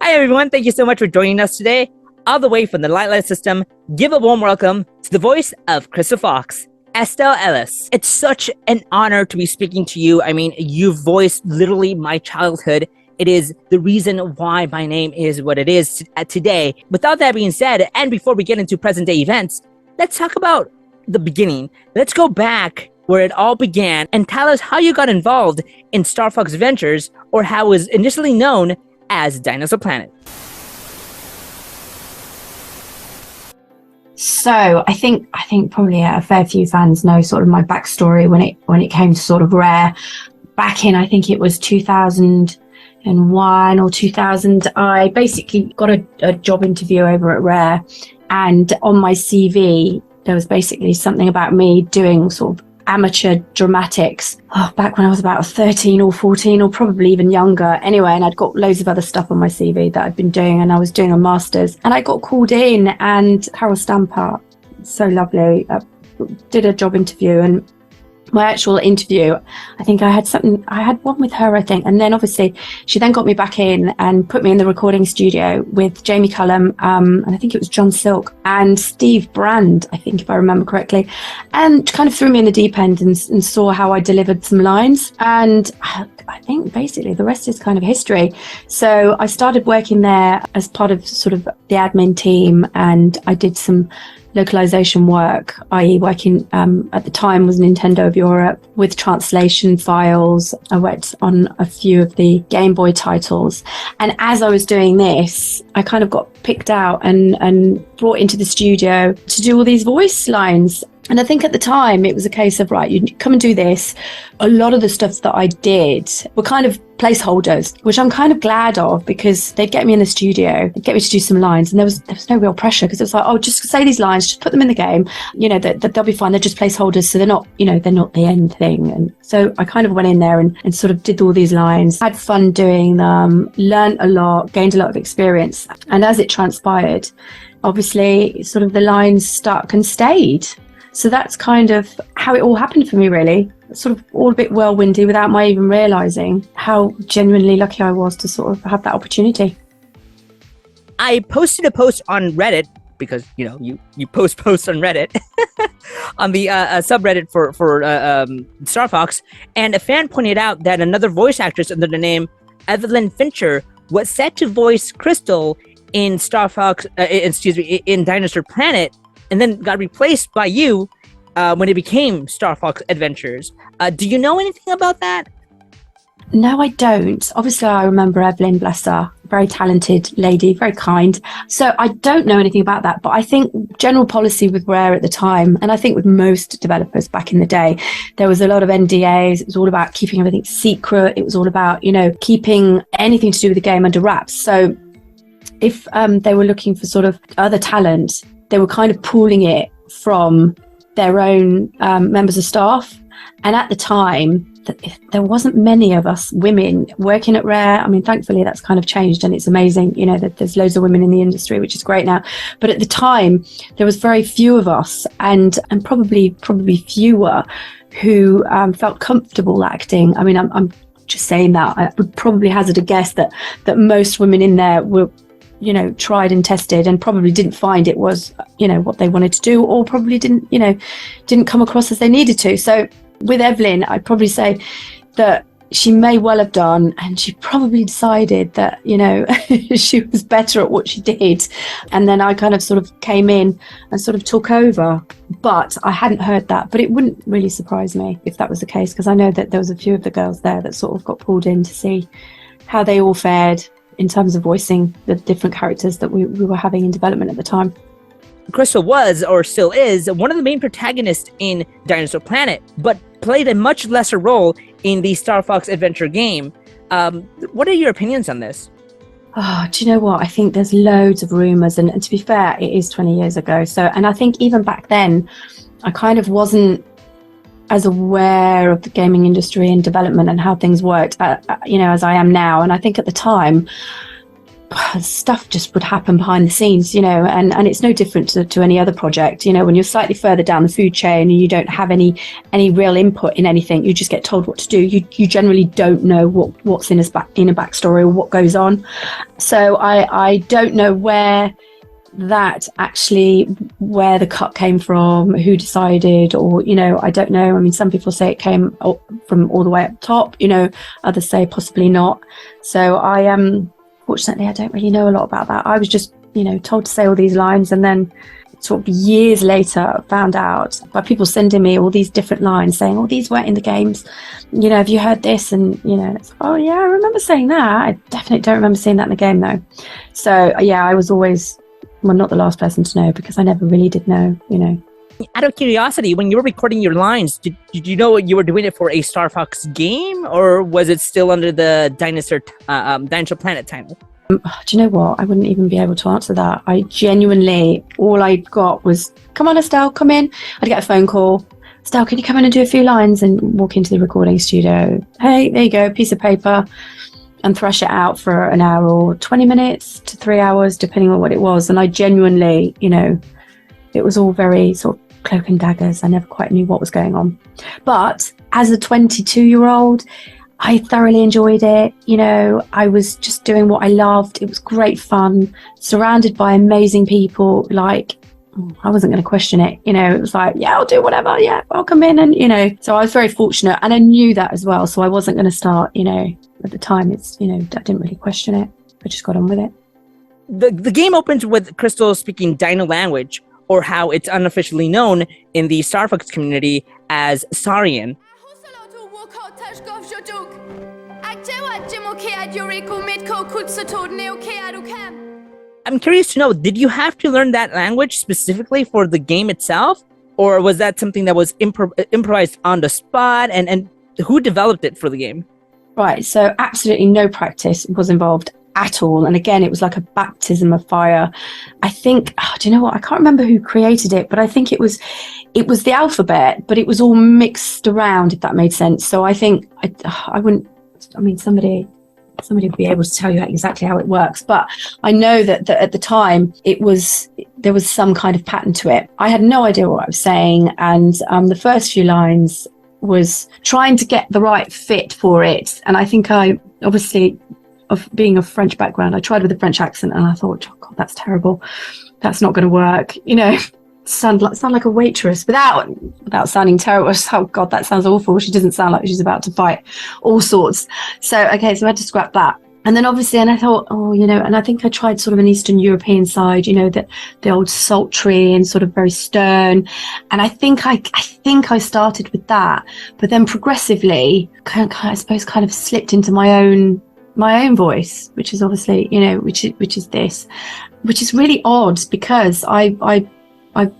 Hi, everyone. Thank you so much for joining us today. All the way from the Lightlight System, give a warm welcome to the voice of Krystal Fox, Estelle Ellis. It's such an honor to be speaking to you. I mean, you've voiced literally my childhood. It is the reason why my name is what it is today. Without that being said, and before we get into present day events, let's talk about the beginning. Let's go back where it all began and tell us how you got involved in Star Fox Adventures, or how it was initially known as Dinosaur Planet. So I think probably a fair few fans know sort of my backstory when it came to sort of Rare. Back in, I think it was 2001 or 2000, I basically got a job interview over at Rare, and on my CV there was basically something about me doing sort of amateur dramatics back when I was about 13 or 14 or probably even younger anyway, and I'd got loads of other stuff on my CV that I'd been doing, and I was doing a master's, and I got called in, and Carol Stamper, so lovely, did a job interview. And my actual interview, I think I had one with her, I think, and then obviously she then got me back in and put me in the recording studio with Jamie Cullum, and I think it was John Silk and Steve Brand, I think, if I remember correctly, and kind of threw me in the deep end and saw how I delivered some lines, and I think basically the rest is kind of history. So I started working there as part of sort of the admin team, and I did some localization work, i.e. working at the time was Nintendo of Europe with translation files. I worked on a few of the Game Boy titles, and as I was doing this, I kind of got picked out and brought into the studio to do all these voice lines. And I think at the time it was a case of, right, you come and do this. A lot of the stuff that I did were kind of placeholders, which I'm kind of glad of, because they'd get me in the studio, they'd get me to do some lines, and there was no real pressure, because it was like, oh, just say these lines, just put them in the game, that they'll be fine. They're just placeholders, so they're not the end thing. And so I kind of went in there and sort of did all these lines, had fun doing them, learned a lot, gained a lot of experience. And as it transpired, obviously sort of the lines stuck and stayed. So that's kind of how it all happened for me, really. Sort of all a bit whirlwindy without my even realising how genuinely lucky I was to sort of have that opportunity. I posted a post on Reddit, because, you post posts on Reddit, on the subreddit for Star Fox, and a fan pointed out that another voice actress under the name Evelyn Fincher was set to voice Krystal in Star Fox, in Dinosaur Planet, and then got replaced by you when it became Star Fox Adventures. Do you know anything about that? No, I don't. Obviously, I remember Evelyn, bless her, very talented lady, very kind. So I don't know anything about that, but I think general policy with Rare at the time, and I think with most developers back in the day, there was a lot of NDAs. It was all about keeping everything secret. It was all about, keeping anything to do with the game under wraps. So if they were looking for sort of other talent, they were kind of pooling it from their own members of staff. And at the time, there wasn't many of us women working at Rare. I mean, thankfully, that's kind of changed, and it's amazing, that there's loads of women in the industry, which is great now. But at the time, there was very few of us, and probably fewer who felt comfortable acting. I mean, I'm just saying that. I would probably hazard a guess that most women in there were tried and tested, and probably didn't find it was, what they wanted to do, or probably didn't come across as they needed to. So with Evelyn, I'd probably say that she may well have done, and she probably decided that, she was better at what she did. And then I kind of sort of came in and sort of took over. But I hadn't heard that, but it wouldn't really surprise me if that was the case, because I know that there was a few of the girls there that sort of got pulled in to see how they all fared in terms of voicing the different characters that we were having in development at the time. Krystal was, or still is, one of the main protagonists in Dinosaur Planet, but played a much lesser role in the Star Fox Adventure game. What are your opinions on this? Oh, do you know what? I think there's loads of rumours, and to be fair, it is 20 years ago. So, and I think even back then, I kind of wasn't as aware of the gaming industry and development and how things worked, as I am now. And I think at the time, stuff just would happen behind the scenes, and it's no different to any other project. When you're slightly further down the food chain and you don't have any real input in anything, you just get told what to do. You generally don't know what's in a backstory or what goes on. So I don't know where the cut came from, who decided, or I don't know. I mean, some people say it came from all the way up top, others say possibly not. So fortunately, I don't really know a lot about that. I was just, told to say all these lines, and then sort of years later found out by people sending me all these different lines saying, these weren't in the games. Have you heard this? And, it's, oh, yeah, I remember saying that. I definitely don't remember seeing that in the game, though. So, yeah, I was always, not the last person to know, because I never really did know, Out of curiosity, when you were recording your lines, did you know you were doing it for a Star Fox game, or was it still under the Dinosaur Planet title? Do you know what? I wouldn't even be able to answer that. I genuinely, all I got was, come on, Estelle, come in. I'd get a phone call. Estelle, can you come in and do a few lines? And walk into the recording studio. Hey, there you go, piece of paper. And thrash it out for an hour or 20 minutes to 3 hours, depending on what it was. And I genuinely, it was all very sort of cloak and daggers. I never quite knew what was going on. But as a 22-year-old, I thoroughly enjoyed it. I was just doing what I loved. It was great fun, surrounded by amazing people. Like, I wasn't going to question it. It was like, yeah, I'll do whatever. Yeah, welcome in. And, so I was very fortunate, and I knew that as well. So I wasn't going to start, at the time, it's, I didn't really question it. I just got on with it. The game opens with Krystal speaking Dino language, or how it's unofficially known in the Star Fox community as Saurian. I'm curious to know, did you have to learn that language specifically for the game itself? Or was that something that was improvised on the spot? And who developed it for the game? Right, so absolutely no practice was involved at all. And again, it was like a baptism of fire. I think, do you know what? I can't remember who created it, but I think it was the alphabet, but it was all mixed around, if that made sense. So I think I wouldn't, I mean, somebody would be able to tell you exactly how it works. But I know that at the time there was some kind of pattern to it. I had no idea what I was saying. And the first few lines was trying to get the right fit for it. And I think I, obviously, of being of French background, I tried with a French accent, and I thought, oh God, that's terrible. That's not going to work. Sound like a waitress without sounding terrible. Oh God, that sounds awful. She doesn't sound like she's about to fight all sorts. So I had to scrap that. And then obviously, and I thought, and I think I tried sort of an Eastern European side, the old sultry and sort of very stern. And I think I started with that, but then progressively, I suppose, kind of slipped into my own voice, which is obviously, which is this, which is really odd, because I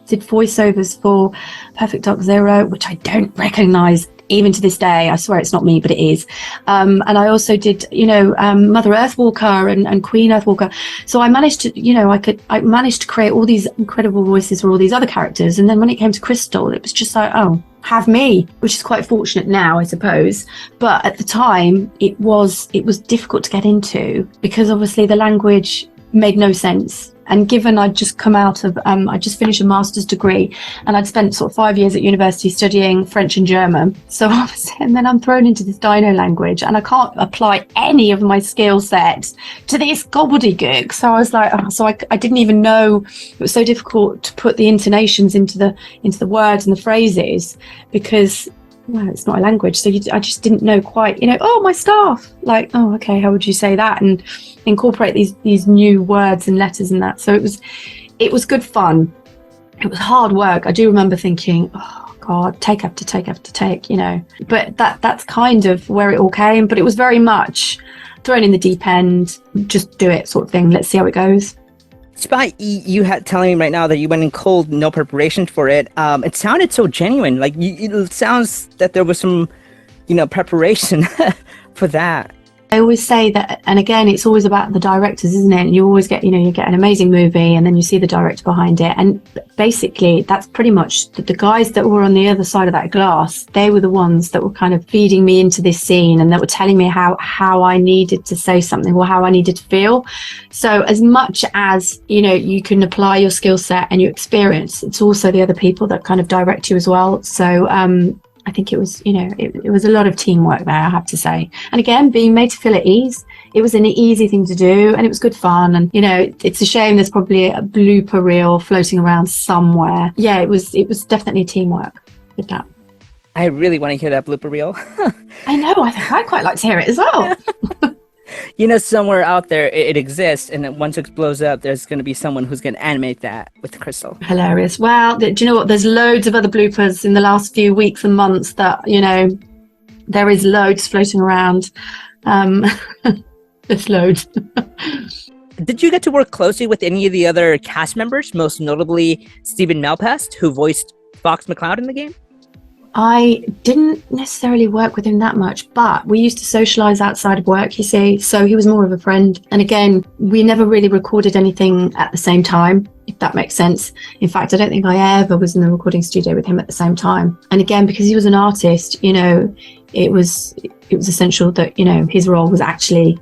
did voiceovers for Perfect Dark Zero, which I don't recognize even to this day. I swear it's not me, but it is. And I also did, Mother Earthwalker and Queen Earthwalker. So I managed to, I managed to create all these incredible voices for all these other characters. And then when it came to Krystal, it was just like, oh, have me, which is quite fortunate now, I suppose. But at the time, it was difficult to get into, because obviously the language made no sense. And given I'd just come out of, I just finished a master's degree, and I'd spent sort of 5 years at university studying French and German. So obviously, and then I'm thrown into this Dino language, and I can't apply any of my skill sets to this gobbledygook. So I was like, I didn't even know. It was so difficult to put the intonations into the words and the phrases, because, well, it's not a language. So I just didn't know quite, oh, my staff, like, oh, okay, how would you say that? And incorporate these new words and letters and that. So it was good fun. It was hard work. I do remember thinking, oh God, take after take after take, but that's kind of where it all came. But it was very much thrown in the deep end, just do it sort of thing. Let's see how it goes. Despite you telling me right now that you went in cold, no preparation for it, it sounded so genuine. Like, it sounds that there was some, preparation for that. I always say that, and again, it's always about the directors, isn't it? You always get, you get an amazing movie and then you see the director behind it. And basically, that's pretty much the guys that were on the other side of that glass. They were the ones that were kind of feeding me into this scene and that were telling me how I needed to say something or how I needed to feel. So as much as, you can apply your skill set and your experience, it's also the other people that kind of direct you as well. So, I think it was, it was a lot of teamwork there, I have to say. And again, being made to feel at ease, it was an easy thing to do and it was good fun. And, it's a shame there's probably a blooper reel floating around somewhere. Yeah, it was definitely teamwork with that. I really want to hear that blooper reel. I know, I think I'd quite like to hear it as well. Somewhere out there it exists, and then once it blows up, there's going to be someone who's going to animate that with Krystal. Hilarious. Well, do you know what? There's loads of other bloopers in the last few weeks and months that, there is loads floating around. There's loads. Did you get to work closely with any of the other cast members, most notably Stephen Malpast, who voiced Fox McCloud in the game? I didn't necessarily work with him that much, but we used to socialize outside of work, you see, so he was more of a friend. And again, we never really recorded anything at the same time, if that makes sense. In fact, I don't think I ever was in the recording studio with him at the same time. And again, because he was an artist, it was essential that, his role was actually,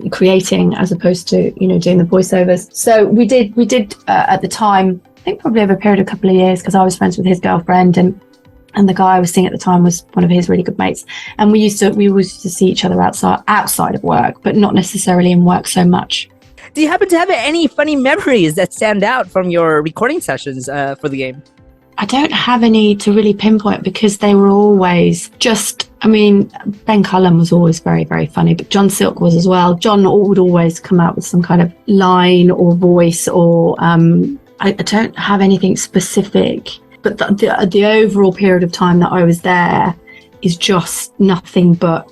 creating as opposed to, doing the voiceovers. So we did at the time, I think probably over a period of a couple of years, because I was friends with his girlfriend and the guy I was seeing at the time was one of his really good mates. And we used to see each other outside of work, but not necessarily in work so much. Do you happen to have any funny memories that stand out from your recording sessions for the game? I don't have any to really pinpoint because they were always Ben Cullen was always very, very funny, but John Silk was as well. John would always come out with some kind of line or voice or I don't have anything specific. But the overall period of time that I was there is just nothing but,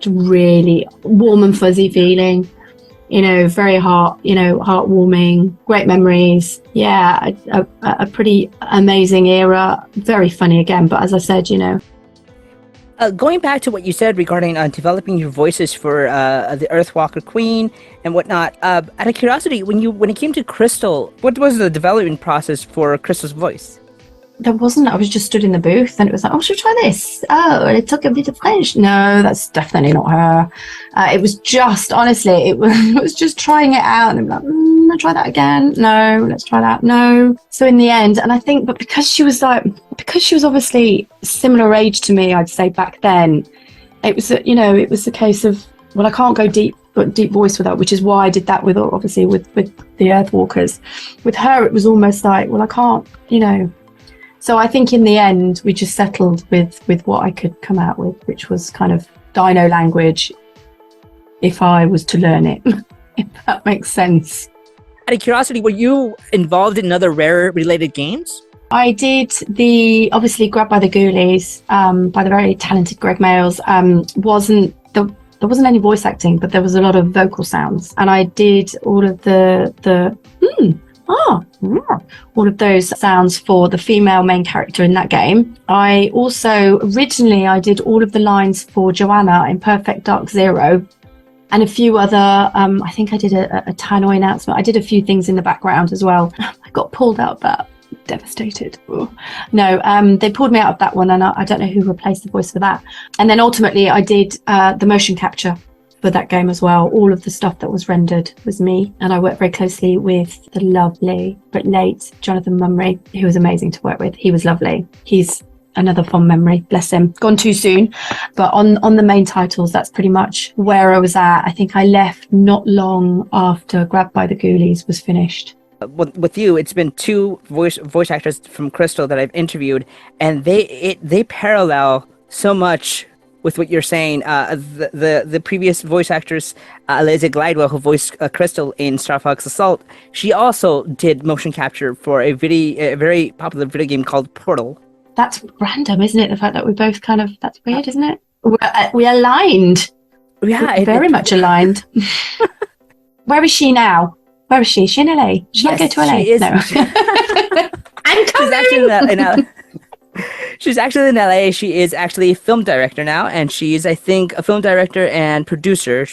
really warm and fuzzy feeling, very heartwarming, great memories. Yeah, a pretty amazing era. Very funny again. But as I said, going back to what you said regarding developing your voices for the Earthwalker Queen and whatnot, out of curiosity, when it came to Krystal, what was the development process for Krystal's voice? There wasn't. I was just stood in the booth and it was like, oh, should we try this? Oh, and it took a bit of French. No, that's definitely not her. It was just, honestly, it was just trying it out. And I'm like, I'll try that again. No, let's try that. No. So in the end, and I think, but because she was obviously similar age to me, I'd say back then, it was, it was a case of, well, I can't go deep voice with her, which is why I did that with the Earthwalkers. With her, it was almost like, well, I can't, So I think in the end, we just settled with what I could come out with, which was kind of Dino language, if I was to learn it, if that makes sense. Out of curiosity, were you involved in other Rare-related games? I did obviously Grabbed by the Ghoulies, by the very talented Greg Mayles. There wasn't any voice acting, but there was a lot of vocal sounds. And I did all of all of those sounds for the female main character in that game. I also, originally, I did all of the lines for Joanna in Perfect Dark Zero and a few other, I think I did a tannoy announcement. I did a few things in the background as well. I got pulled out of that. Devastated. Ooh. No, they pulled me out of that one and I don't know who replaced the voice for that. And then ultimately I did the motion capture for that game as well. All of the stuff that was rendered was me, and I worked very closely with the lovely but late Jonathan Mumry, who was amazing to work with. He was lovely. He's another fond memory, bless him, gone too soon. But on the main titles, that's pretty much where I was at. I think I left not long after Grabbed by the Ghoulies was finished. With you, it's been two voice actors from Krystal that I've interviewed, and they parallel so much with what you're saying. The previous voice actress, Eliza Glidewell, who voiced Krystal in Star Fox Assault, she also did motion capture for a very popular video game called Portal. That's random, isn't it? The fact that we both kind of, that's weird, isn't it? We aligned. Yeah. We're very much aligned. Where is she now? Where is she? Is she in LA? Should I go to LA? She is. No. I'm coming! She's actually She's actually in LA. She is actually a film director now, and she's, I think, a film director and producer,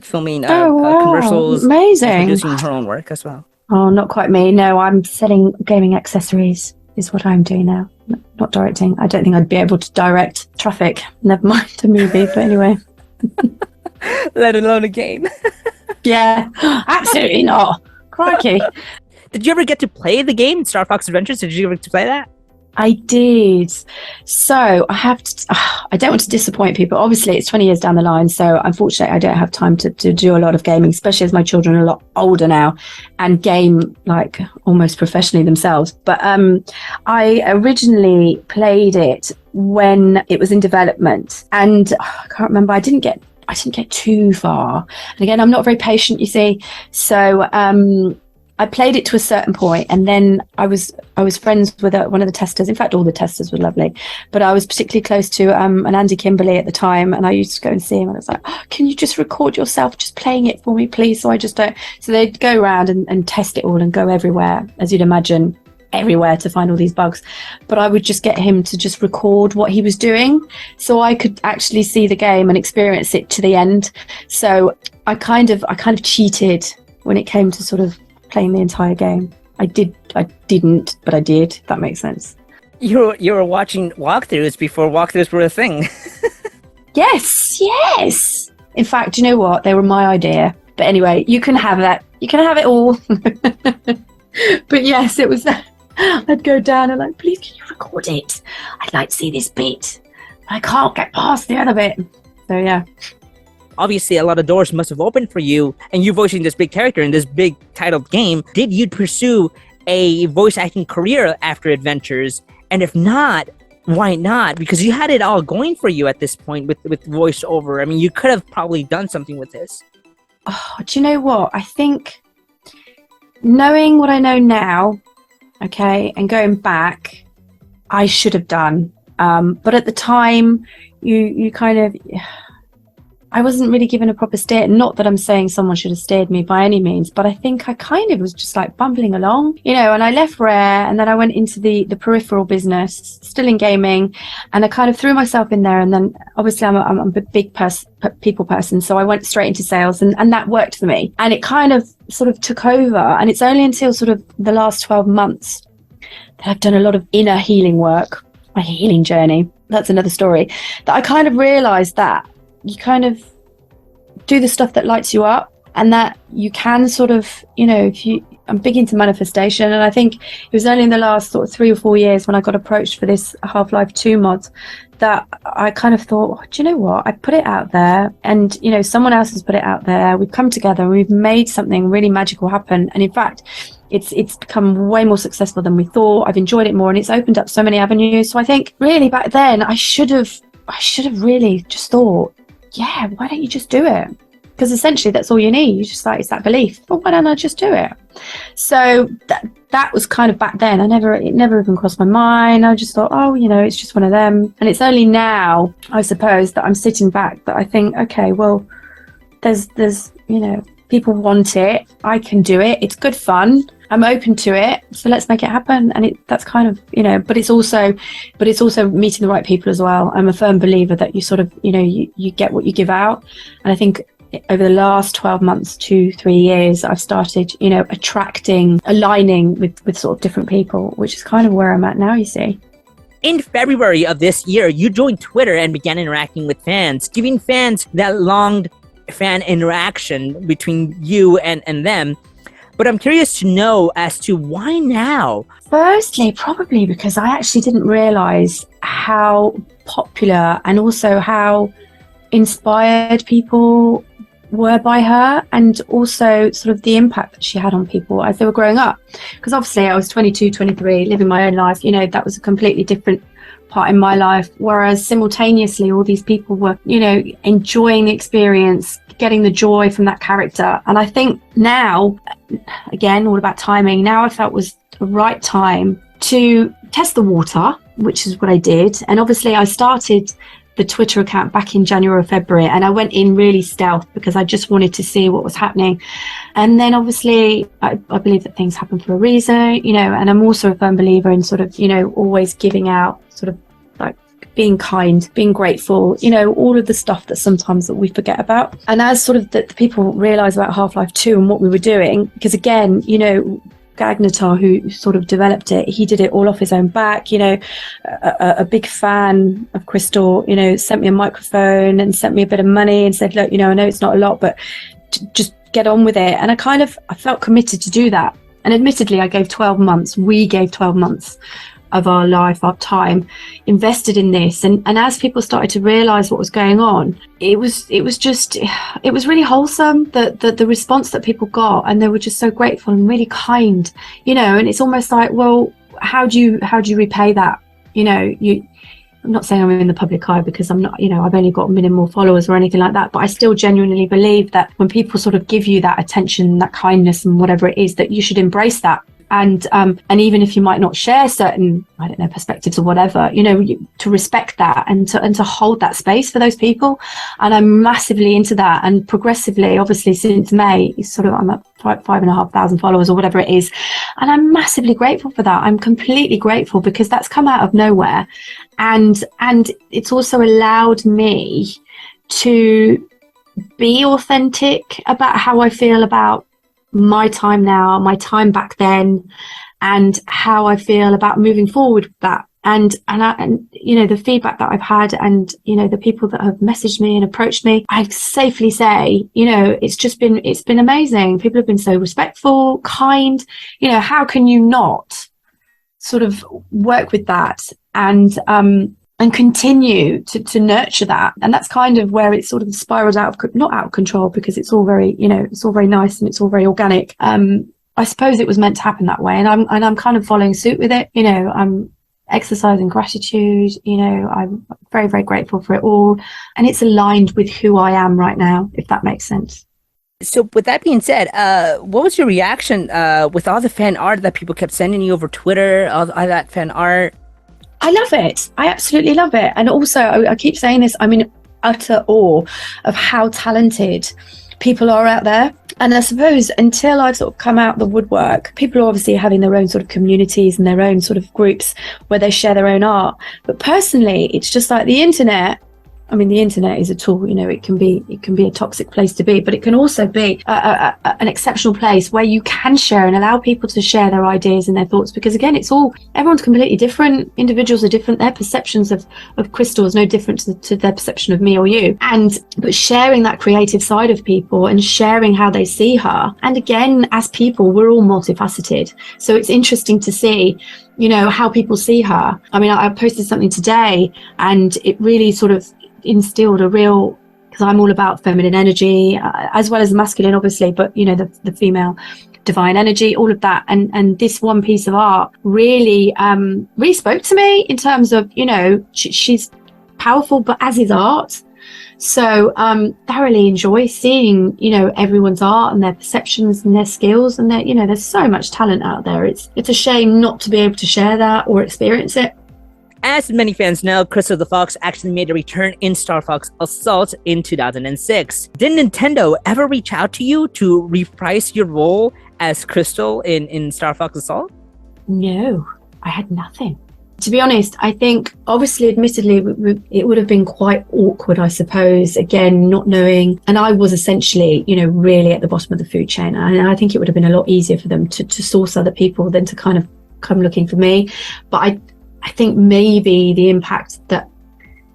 filming Oh, wow. commercials and Amazing. producing her own work as well. Oh, not quite me. No, I'm selling gaming accessories is what I'm doing now. Not directing. I don't think I'd be able to direct traffic. Never mind a movie, but anyway. Let alone a game. Yeah, absolutely not. Crikey. Did you ever get to play the game, Star Fox Adventures? Did you ever get to play that? I did. So I don't want to disappoint people. Obviously, it's 20 years down the line. So unfortunately, I don't have time to do a lot of gaming, especially as my children are a lot older now and game like almost professionally themselves. But I originally played it when it was in development, and I can't remember. I didn't get too far. And again, I'm not very patient, you see. So I played it to a certain point, and then I was friends with one of the testers. In fact, all the testers were lovely, but I was particularly close to an Andy Kimberley at the time, and I used to go and see him. And I was like, oh, "Can you just record yourself just playing it for me, please?" So I just don't. So they'd go around and test it all and go everywhere, as you'd imagine, everywhere to find all these bugs. But I would just get him to just record what he was doing, so I could actually see the game and experience it to the end. So I kind of cheated when it came to sort of playing the entire game. I didn't, but I did, if that makes sense. You were watching walkthroughs before walkthroughs were a thing. Yes. In fact, you know what? They were my idea. But anyway, you can have that. You can have it all. But yes, it was. I'd go down and like, please, can you record it? I'd like to see this bit. I can't get past the other bit. So yeah. Obviously, a lot of doors must have opened for you, and you voicing this big character in this big titled game. Did you pursue a voice acting career after Adventures? And if not, why not? Because you had it all going for you at this point with voiceover. I mean, you could have probably done something with this. Oh, do you know what? I think knowing what I know now, okay, and going back, I should have done. But at the time, you kind of... I wasn't really given a proper steer. Not that I'm saying someone should have steered me by any means, but I think I kind of was just like bumbling along, you know, and I left Rare, and then I went into the peripheral business, still in gaming, and I kind of threw myself in there. And then obviously I'm a big people person. So I went straight into sales, and that worked for me. And it kind of sort of took over. And it's only until sort of the last 12 months that I've done a lot of inner healing work, my healing journey. That's another story, that I kind of realized that you kind of do the stuff that lights you up, and that you can sort of, you know, I'm big into manifestation, and I think it was only in the last sort of 3 or 4 years when I got approached for this Half-Life 2 mod that I kind of thought, oh, do you know what? I put it out there, and, you know, someone else has put it out there. We've come together and we've made something really magical happen. And in fact, it's become way more successful than we thought. I've enjoyed it more, and it's opened up so many avenues. So I think really back then I should have really just thought, yeah, why don't you just do it? Because essentially that's all you need. You just like, it's that belief. Well, why don't I just do it? So that was kind of back then. It never even crossed my mind. I just thought, oh, you know, it's just one of them. And it's only now, I suppose, that I'm sitting back that I think, okay, well, there's you know, people want it. I can do it. It's good fun. I'm open to it, so let's make it happen. And that's kind of, you know, but it's also meeting the right people as well. I'm a firm believer that you sort of, you know, you get what you give out. And I think over the last 12 months, 2-3 years, I've started, you know, aligning with sort of different people, which is kind of where I'm at now, you see. In February of this year, you joined Twitter and began interacting with fans, giving fans that longed fan interaction between you and them. But I'm curious to know as to why now? Firstly, probably because I actually didn't realize how popular and also how inspired people were by her, and also sort of the impact that she had on people as they were growing up. Because obviously I was 22, 23, living my own life. You know, that was a completely different part in my life. Whereas simultaneously, all these people were, you know, enjoying the experience, getting the joy from that character. And I think now, again, all about timing, now I felt was the right time to test the water, which is what I did. And obviously I started the Twitter account back in January or February, and I went in really stealth because I just wanted to see what was happening. And then obviously I believe that things happen for a reason, you know, and I'm also a firm believer in sort of, you know, always giving out sort of like being kind, being grateful, you know, all of the stuff that sometimes that we forget about. And as sort of the people realize about Half-Life 2 and what we were doing, because again, you know, Gagnatar, who sort of developed it, he did it all off his own back, you know, a big fan of Krystal, you know, sent me a microphone and sent me a bit of money and said, look, you know, I know it's not a lot, but just get on with it. And I felt committed to do that. And admittedly, I gave 12 months, we gave 12 months of our life, our time invested in this. And as people started to realize what was going on, it was really wholesome, the response that people got, and they were just so grateful and really kind, you know. And it's almost like, well, how do you repay that? You know, I'm not saying I'm in the public eye, because I'm not, you know, I've only got minimal followers or anything like that, but I still genuinely believe that when people sort of give you that attention, that kindness and whatever it is, that you should embrace that. And even if you might not share certain, I don't know, perspectives or whatever, you know, to respect that and to hold that space for those people. And I'm massively into that. And progressively, obviously, since May, I'm at 5,500 followers or whatever it is. And I'm massively grateful for that. I'm completely grateful, because that's come out of nowhere. And it's also allowed me to be authentic about how I feel about my time now, my time back then, and how I feel about moving forward with that. And you know, the feedback that I've had, and you know, the people that have messaged me and approached me, I safely say, you know, it's been amazing. People have been so respectful, kind. You know, how can you not sort of work with that and continue to nurture that? And that's kind of where it sort of spirals not out of control, because it's all very, you know, it's all very nice and it's all very organic. I suppose it was meant to happen that way, and I'm kind of following suit with it. You know, I'm exercising gratitude. You know, I'm very, very grateful for it all, and it's aligned with who I am right now, if that makes sense. So with that being said, what was your reaction with all the fan art that people kept sending you over Twitter, all that fan art? I love it. I absolutely love it. And also, I keep saying this, I'm in utter awe of how talented people are out there. And I suppose until I've sort of come out the woodwork, people are obviously having their own sort of communities and their own sort of groups where they share their own art. But personally, it's just like the internet. I mean, the internet is a tool, you know, it can be a toxic place to be, but it can also be an exceptional place where you can share and allow people to share their ideas and their thoughts, because again, everyone's completely different. Individuals are different. Their perceptions of Krystal is no different to their perception of me or you. But sharing that creative side of people and sharing how they see her. And again, as people, we're all multifaceted. So it's interesting to see, you know, how people see her. I mean, I posted something today, and it really sort of instilled a real, because I'm all about feminine energy as well as masculine, obviously, but you know, the female divine energy, all of that, and this one piece of art really spoke to me in terms of, you know, she's powerful, but as is art. So thoroughly enjoy seeing, you know, everyone's art and their perceptions and their skills, and you know, there's so much talent out there. It's a shame not to be able to share that or experience it. As many fans know, Krystal the Fox actually made a return in Star Fox Assault in 2006. Did Nintendo ever reach out to you to reprise your role as Krystal in Star Fox Assault? No, I had nothing. To be honest, I think, obviously, admittedly, it would have been quite awkward, I suppose, again, not knowing. And I was essentially, you know, really at the bottom of the food chain. And I think it would have been a lot easier for them to source other people than to kind of come looking for me. But I think maybe the impact that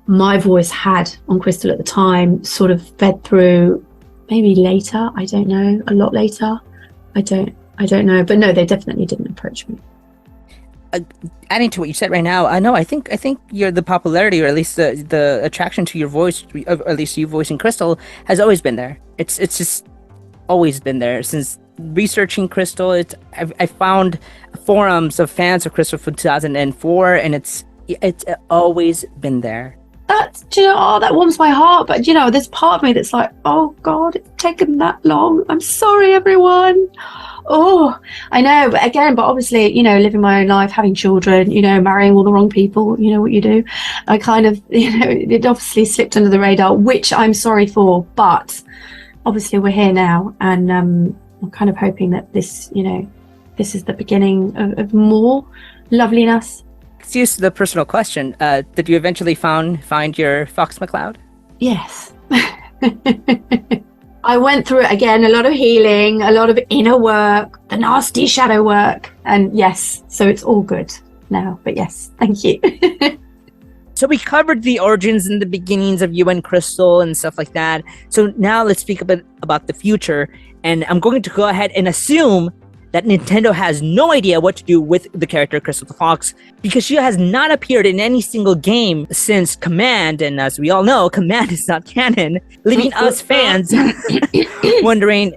my voice had on Krystal at the time sort of fed through maybe later. I don't know, a lot later. I don't know. But no, they definitely didn't approach me. Adding to what you said right now, I think the popularity, or at least the attraction to your voice, or at least you voicing Krystal, has always been there. It's just always been there since researching Krystal. I found forums of fans of Krystal from 2004, and it's always been there. That warms my heart. But you know, there's part of me that's like, oh God, it's taken that long. I'm sorry, everyone. Oh, I know. But obviously, you know, living my own life, having children, you know, marrying all the wrong people, you know what you do. I kind of, you know, it obviously slipped under the radar, which I'm sorry for. But obviously, we're here now, and I'm kind of hoping that this, you know, this is the beginning of more loveliness. Excuse the personal question. Did you eventually find your Fox McCloud? Yes. I went through it again, a lot of healing, a lot of inner work, the nasty shadow work. And yes, so it's all good now. But yes, thank you. So we covered the origins and the beginnings of you and Krystal and stuff like that. So now let's speak a bit about the future. And I'm going to go ahead and assume that Nintendo has no idea what to do with the character Krystal the Fox, because she has not appeared in any single game since Command, and as we all know, Command is not canon, leaving us fans wondering,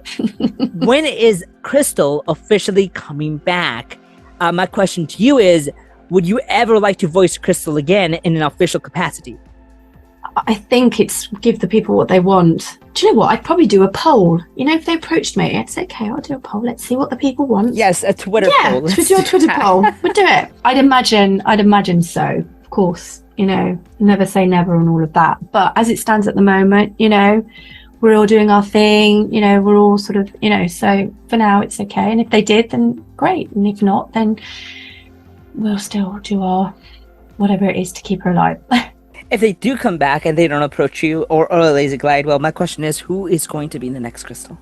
when is Krystal officially coming back? My question to you is, would you ever like to voice Krystal again in an official capacity? I think it's give the people what they want. Do you know what? I'd probably do a poll. You know, if they approached me, I'd say, okay, I'll do a poll. Let's see what the people want. Yes, a Twitter poll. Yeah, do a Twitter poll. We'll do it. I'd imagine so. Of course, you know, never say never and all of that. But as it stands at the moment, you know, we're all doing our thing. You know, we're all sort of, you know, so for now it's okay. And if they did, then great. And if not, then we'll still do our whatever it is to keep her alive. If they do come back and they don't approach you or Lazy Glide, well, my question is, who is going to be the next Krystal?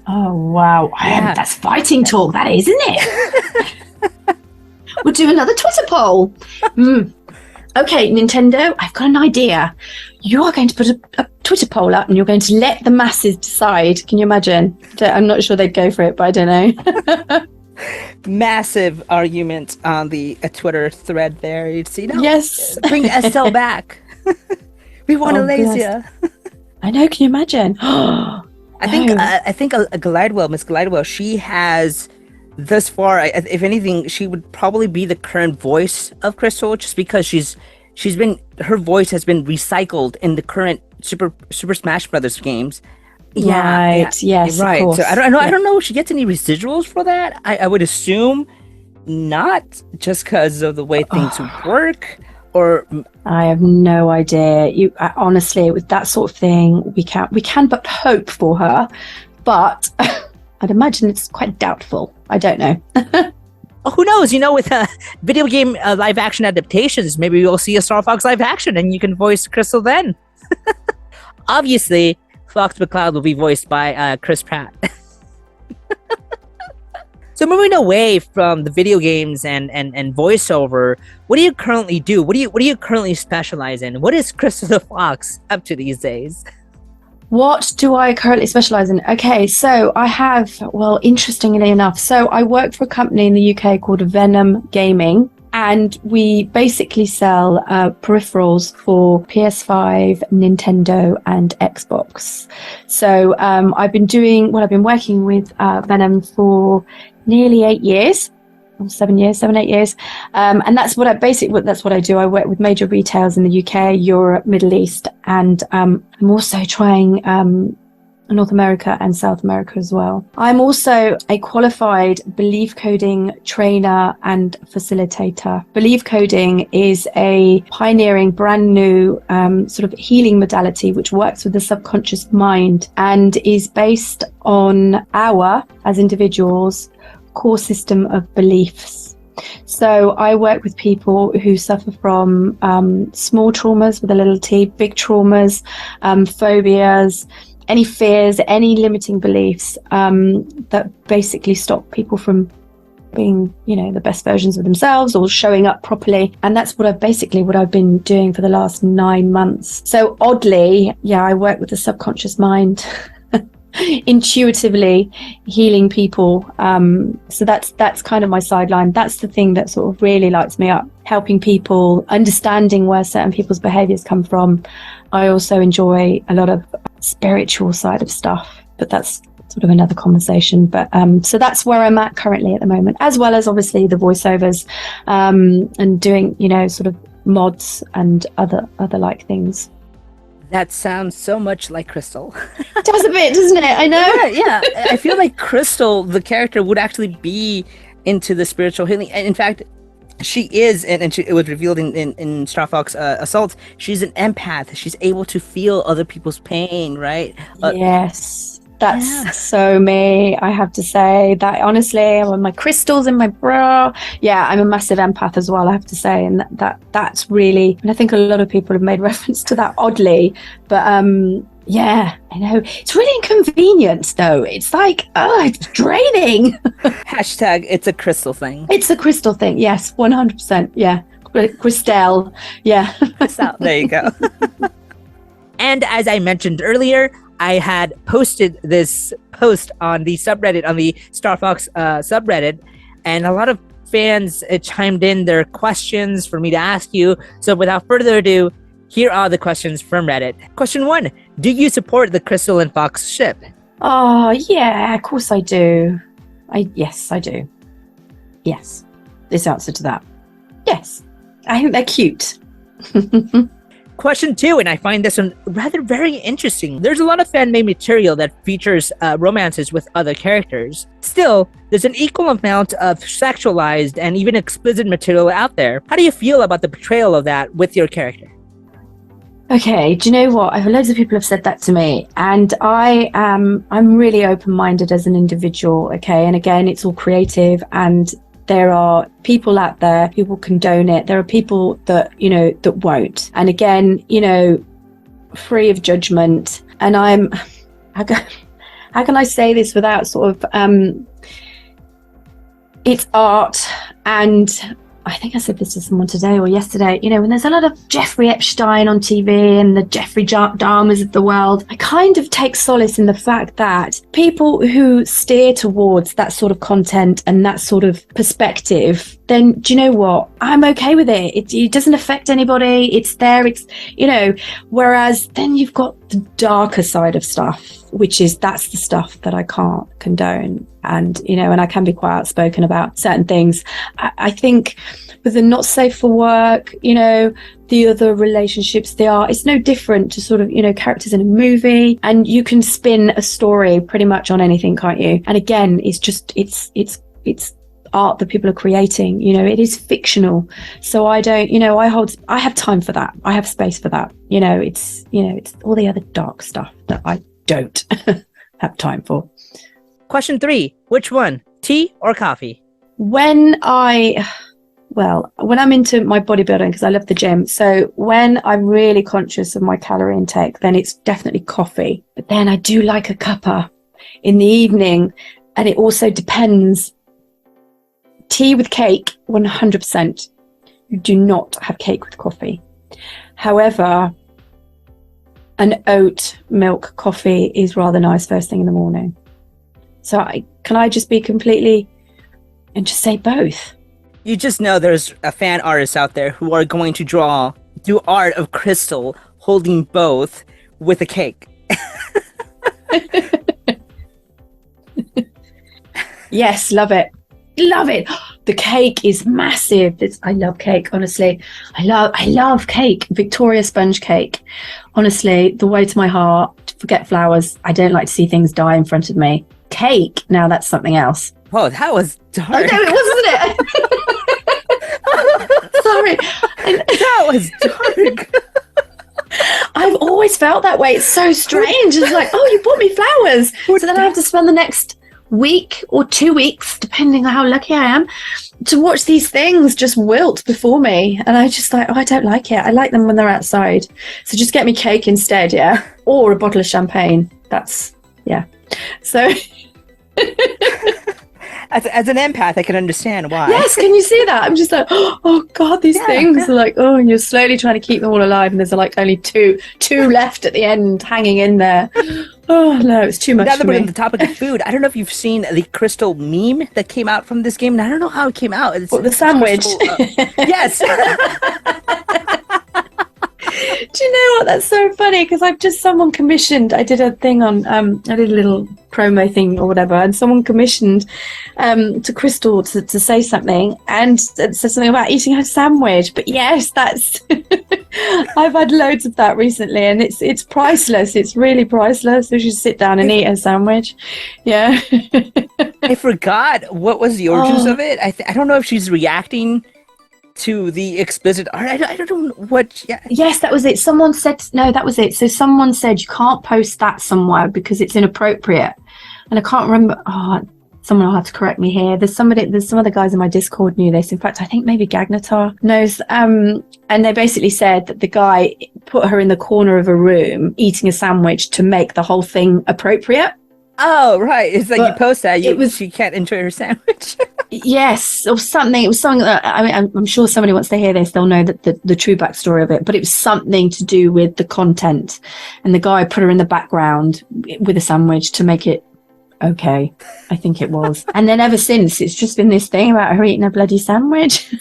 Oh, wow. Yeah. That's fighting talk, that is, isn't it? We'll do another Twitter poll. Okay, Nintendo, I've got an idea. You are going to put a Twitter poll up and you're going to let the masses decide. Can you imagine? I'm not sure they'd go for it, but I don't know. Massive argument on the Twitter thread there. You'd see, no, yes, bring Estelle back. We want Alasia. I know. Can you imagine? I think a Glidewell, Miss Glidewell, she has thus far. If anything, she would probably be the current voice of Krystal, just because her voice has been recycled in the current Super Smash Brothers games. Right. Yes. Right. Of course. So I don't know if she gets any residuals for that. I would assume not, just because of the way things work. Or I have no idea. Honestly, with that sort of thing, we can but hope for her. But I'd imagine it's quite doubtful. I don't know. Who knows? You know, with video game live action adaptations, maybe you'll see a Star Fox live action, and you can voice Krystal then. Obviously, Fox McCloud will be voiced by Chris Pratt. So moving away from the video games and voiceover, what do you currently do? What do you currently specialize in? What is Krystal the Fox up to these days? What do I currently specialize in? Okay, so I have, well, interestingly enough, so I work for a company in the UK called Venom Gaming. And we basically sell peripherals for PS5, Nintendo, and Xbox. So I've been working with Venom for nearly 8 years, or 7 years, 8 years. And that's what I do. I work with major retailers in the UK, Europe, Middle East, and I'm also trying North America and South America as well. I'm also a qualified belief coding trainer and facilitator. Belief coding is a pioneering brand new sort of healing modality which works with the subconscious mind and is based on our, as individuals, core system of beliefs. So I work with people who suffer from small traumas with a little t, big traumas, phobias, any fears, any limiting beliefs that basically stop people from being, you know, the best versions of themselves or showing up properly. And that's what I've been doing for the last 9 months. So oddly, I work with the subconscious mind, intuitively healing people. So that's kind of my sideline. That's the thing that sort of really lights me up, helping people, understanding where certain people's behaviors come from. I also enjoy a lot of spiritual side of stuff, but that's sort of another conversation. But so that's where I'm at currently at the moment, as well as obviously the voiceovers and doing, you know, sort of mods and other like things. That sounds so much like Krystal. It does a bit, doesn't it? I know. Yeah. I feel like Krystal, the character, would actually be into the spiritual healing. And in fact, she is, and it was revealed in Star Fox Assault, she's an empath. She's able to feel other people's pain, right? Yes. That's so me, I have to say. That honestly, with my crystals in my bra. Yeah, I'm a massive empath as well, I have to say. And that's really, and I think a lot of people have made reference to that oddly. But yeah, I know. It's really inconvenient though. It's like, oh, it's draining. Hashtag it's a crystal thing. It's a crystal thing. Yes, 100%. Yeah. Krystal. Yeah. There you go. And as I mentioned earlier, I had posted this post on the subreddit, on the starfox subreddit, and a lot of fans chimed in their questions for me to ask you. So without further ado, here are the questions from Reddit. Question 1. Do you support the Krystal and Fox ship? Oh, yeah, of course I do. Yes, I do. Yes. This answer to that. Yes. I think they're cute. Question 2, and I find this one rather very interesting. There's a lot of fan-made material that features romances with other characters. Still, there's an equal amount of sexualized and even explicit material out there. How do you feel about the portrayal of that with your character? Okay, do you know what? Loads of people have said that to me, and I'm really open-minded as an individual. Okay, and again, it's all creative, and there are people out there who will condone it. There are people that, that won't. And again, free of judgment. And how can I say this without sort of, it's art. And I think I said this to someone today or yesterday, when there's a lot of Jeffrey Epstein on TV and the Jeffrey Dahmers of the world, I kind of take solace in the fact that people who steer towards that sort of content and that sort of perspective, then do you know what? I'm okay with it. It doesn't affect anybody. It's there. Whereas then you've got the darker side of stuff, that's the stuff that I can't condone. And, and I can be quite outspoken about certain things. I think with the not safe for work, the other relationships, it's no different to sort of, characters in a movie, and you can spin a story pretty much on anything, can't you? And again, it's art that people are creating, it is fictional. So I don't, I have time for that. I have space for that. It's all the other dark stuff that I don't have time for. Question 3. Which one? Tea or coffee? When I'm into my bodybuilding, because I love the gym. So when I'm really conscious of my calorie intake, then it's definitely coffee. But then I do like a cuppa in the evening. And it also depends. Tea with cake, 100%. You do not have cake with coffee. However, an oat milk coffee is rather nice first thing in the morning. So can I just be completely and just say both? You just know there's a fan artists out there who are going to do art of Krystal holding both with a cake. Yes, love it. Love it. The cake is massive. I love cake, honestly. I love cake. Victoria sponge cake. Honestly, the way to my heart. Forget flowers. I don't like to see things die in front of me. Cake, now that's something else. Whoa, that was dark. Oh, no, it wasn't it? Sorry. That was dark. I've always felt that way. It's so strange. It's like, oh, you bought me flowers. So then I have to spend the next week or 2 weeks, depending on how lucky I am, to watch these things just wilt before me. And I just like, oh, I don't like it. I like them when they're outside. So just get me cake instead, yeah? Or a bottle of champagne. Yeah. So... As an empath, I can understand why. Yes, can you see that? I'm just like, oh God, these things are like, oh, and you're slowly trying to keep them all alive, and there's like only two left at the end, hanging in there. Oh no, it's too much. Now that we're on the topic of food, I don't know if you've seen the Krystal meme that came out from this game, and I don't know how it came out. It's the sandwich. Yes. Do you know what? That's so funny because someone commissioned. I did a thing on I did a little promo thing or whatever, and someone commissioned to Krystal to say something and said something about eating a sandwich. But yes, that's I've had loads of that recently, and it's priceless. It's really priceless. So you should sit down and eat a sandwich. Yeah. I forgot what was the origins of it. I don't know if she's reacting to the explicit art. I don't know what. Yeah. Yes, that was it. Someone said, no, that was it. So someone said you can't post that somewhere because it's inappropriate. And I can't remember. Oh, someone will have to correct me here. There's some other guys in my Discord knew this. In fact, I think maybe Gagnatar knows. And they basically said that the guy put her in the corner of a room eating a sandwich to make the whole thing appropriate. Oh, right. It's like But you post that, she can't enjoy her sandwich. Yes, or something. It was something that I'm sure somebody wants to hear this. They'll know that the true backstory of it. But it was something to do with the content, and the guy put her in the background with a sandwich to make it okay. I think it was. And then ever since, it's just been this thing about her eating a bloody sandwich.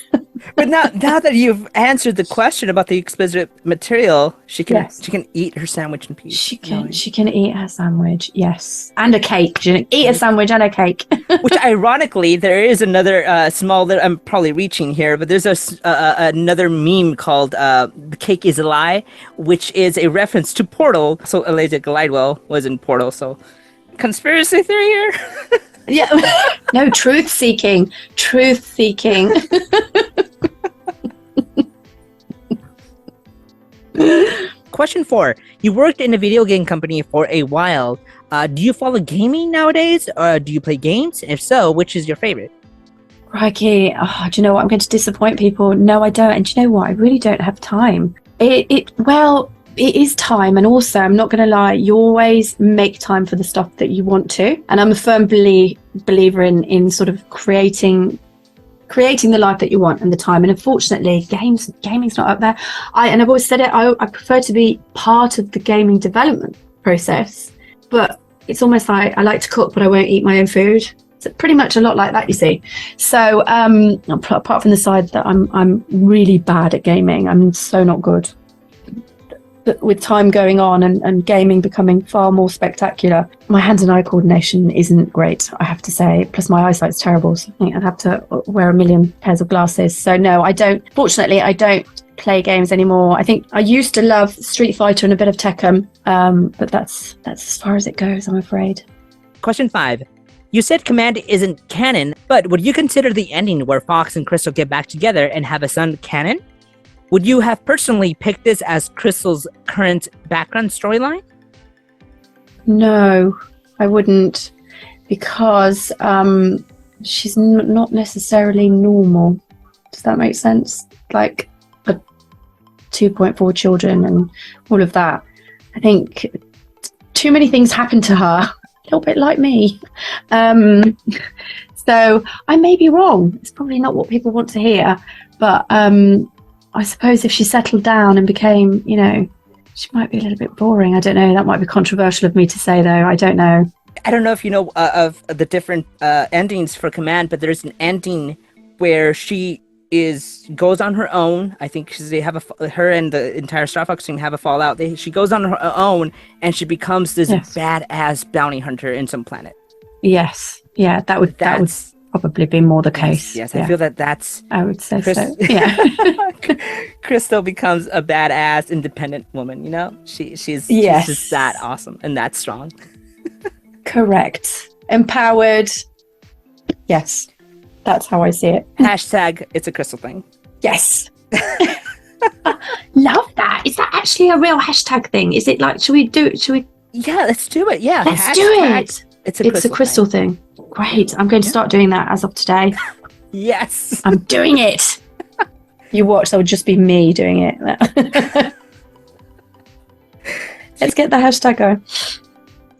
But now that you've answered the question about the explicit material, she can eat her sandwich in peace. She can eat her sandwich, yes, and a cake. She can eat a sandwich and a cake. Which, ironically, there is another small. I'm probably reaching here, but there's another meme called "The Cake Is a Lie," which is a reference to Portal. So Elijah Glidewell was in Portal. So conspiracy theory here. Yeah, no, truth seeking. Question 4. You worked in a video game company for a while. Do you follow gaming nowadays, or do you play games? If so, which is your favorite? Crikey. Oh, do you know what? I'm going to disappoint people. No, I don't. And do you know what? I really don't have time. It is time, and also, I'm not going to lie, you always make time for the stuff that you want to. And I'm a firm believer in sort of creating the life that you want and the time. And unfortunately, gaming's not up there. I've always said it, I prefer to be part of the gaming development process, but it's almost like I like to cook, but I won't eat my own food. It's pretty much a lot like that, you see. So apart from the side that I'm really bad at gaming, I'm so not good. But with time going on and gaming becoming far more spectacular, my hand and eye coordination isn't great, I have to say. Plus my eyesight's terrible, so I think I'd have to wear a million pairs of glasses. So no, I don't. Fortunately, I don't play games anymore. I think I used to love Street Fighter and a bit of Tekken, but that's as far as it goes, I'm afraid. Question 5. You said Command isn't canon, but would you consider the ending where Fox and Krystal get back together and have a son canon? Would you have personally picked this as Krystal's current background storyline? No, I wouldn't, because she's not necessarily normal. Does that make sense? Like 2.4 children and all of that. I think too many things happen to her, a little bit like me. So I may be wrong. It's probably not what people want to hear, but I suppose if she settled down and became, she might be a little bit boring. I don't know. That might be controversial of me to say, though. I don't know. I don't know if you know of the different endings for Command, but there's an ending where she goes on her own. I think her and the entire Starfox team have a fallout. She goes on her own and she becomes this badass bounty hunter in some planet. Yes. Yeah, that would probably be more the case. Yes, yeah. I feel that's... I would say so, yeah. Krystal becomes a badass, independent woman, She's just that awesome and that strong. Correct. Empowered. Yes, that's how I see it. # it's a Krystal thing. Yes. Love that. Is that actually a real hashtag thing? Is it like, should we do it? Yeah, let's do it. Yeah. Let's do it. It's a Krystal thing. Great. I'm going to start doing that as of today. Yes. I'm doing it. You watch, that would just be me doing it. Let's get the hashtag going.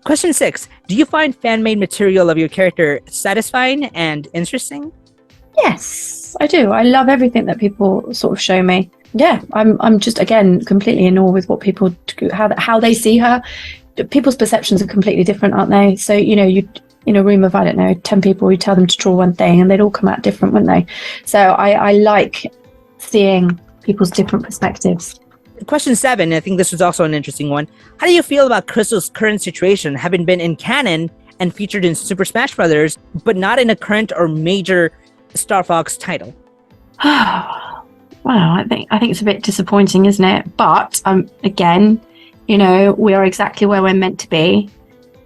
Question 6. Do you find fan-made material of your character satisfying and interesting? Yes, I do. I love everything that people sort of show me. Yeah, I'm just, again, completely in awe with what people do, how they see her. People's perceptions are completely different, aren't they? So, you in a room of, 10 people, you tell them to draw one thing and they'd all come out different, wouldn't they? So I like seeing people's different perspectives. Question 7, I think this was also an interesting one. How do you feel about Krystal's current situation, having been in canon and featured in Super Smash Bros., but not in a current or major Star Fox title? Well, I think it's a bit disappointing, isn't it? But again, we are exactly where we're meant to be,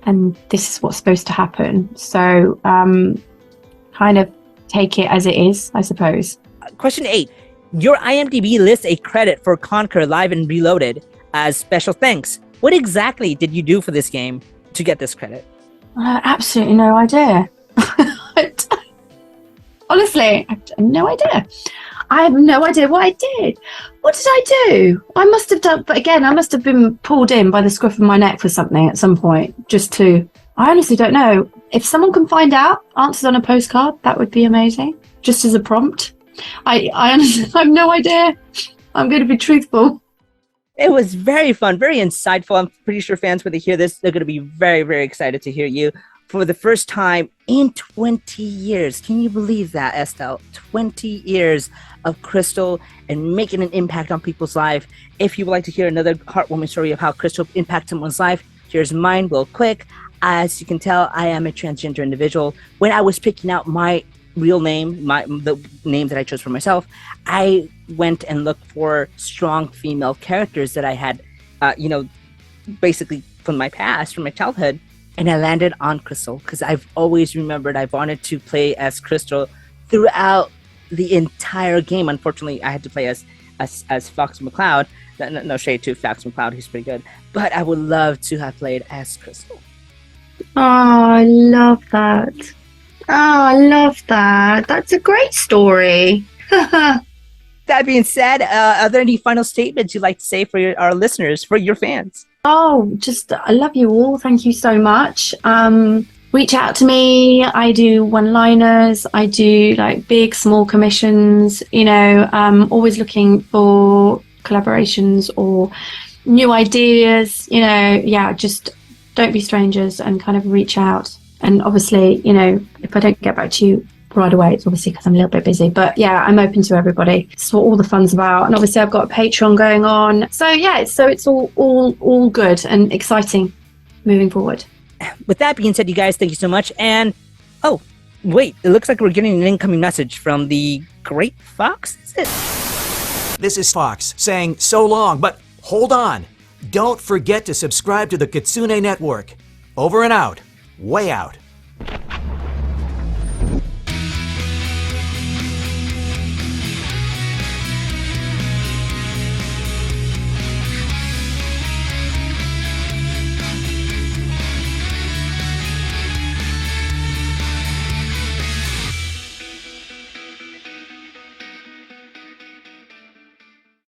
and this is what's supposed to happen. So kind of take it as it is, I suppose. Question 8. Your IMDb lists a credit for Conquer Live and Reloaded as special thanks. What exactly did you do for this game to get this credit? Absolutely no idea. Honestly, I have no idea. I have no idea what I did. What did I do? I must have done, but again, I must have been pulled in by the scruff of my neck for something at some point, I honestly don't know. If someone can find out answers on a postcard, that would be amazing. Just as a prompt. I honestly have no idea. I'm going to be truthful. It was very fun, very insightful. I'm pretty sure fans, when they hear this, they're going to be very, very excited to hear you for the first time in 20 years. Can you believe that, Estelle? 20 years of Krystal and making an impact on people's life. If you would like to hear another heartwarming story of how Krystal impacts someone's life, here's mine real quick. As you can tell, I am a transgender individual. When I was picking out my real name, the name that I chose for myself, I went and looked for strong female characters that I had, basically from my past, from my childhood, and I landed on Krystal because I've always remembered I wanted to play as Krystal throughout the entire game. Unfortunately, I had to play as Fox McCloud. No shade to Fox McCloud, he's pretty good, but I would love to have played as Krystal. Oh, I love that. Oh, I love that. That's a great story. That being said, are there any final statements you'd like to say for our listeners, for your fans? Oh, just I love you all. Thank you so much. Reach out to me. I do one-liners. I do like big, small commissions. Always looking for collaborations or new ideas. Just don't be strangers and kind of reach out. And obviously, if I don't get back to you right away, it's obviously because I'm a little bit busy. But yeah, I'm open to everybody. It's what all the fun's about. And obviously, I've got a Patreon going on. So yeah, it's all good and exciting moving forward. With that being said, you guys, thank you so much. And oh, wait, it looks like we're getting an incoming message from the Great Fox. Is it? This is Fox saying so long, but hold on. Don't forget to subscribe to the Kitsune Network. Over and out. Way out.